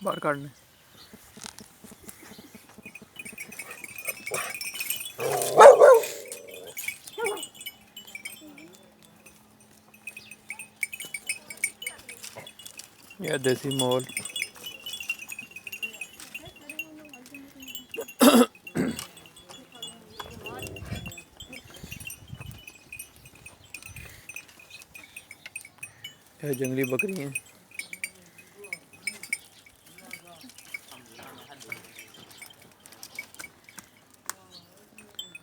बाहर काटने यह देसी मोल यह जंगली बकरी हैं।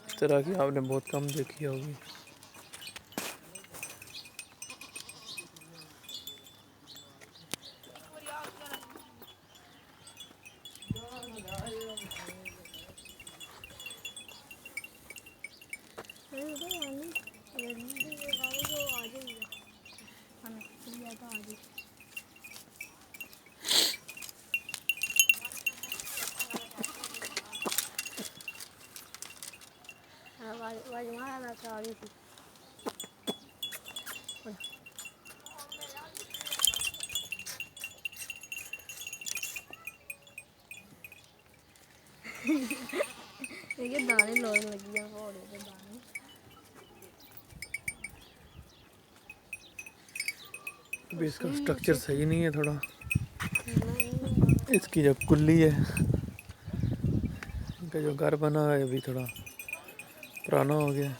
इस तरह की आपने बहुत कम देखी होगी। ये दाने लोग लगी हैं घोड़े के दाने। अभी इसका स्ट्रक्चर सही नहीं है थोड़ा। इसकी जो कुल्ली है, इनका जो घर बना है अभी थोड़ा पुराना हो गया।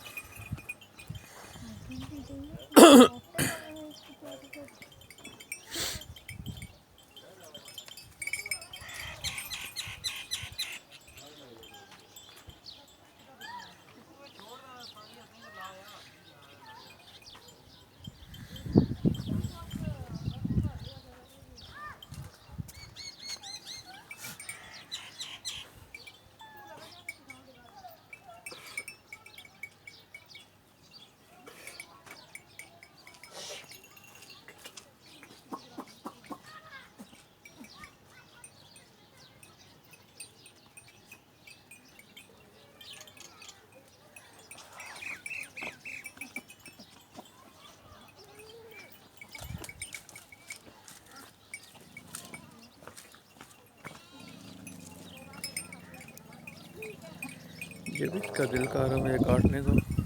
ये भी इसका दिल का रहा है मुझे काटने को।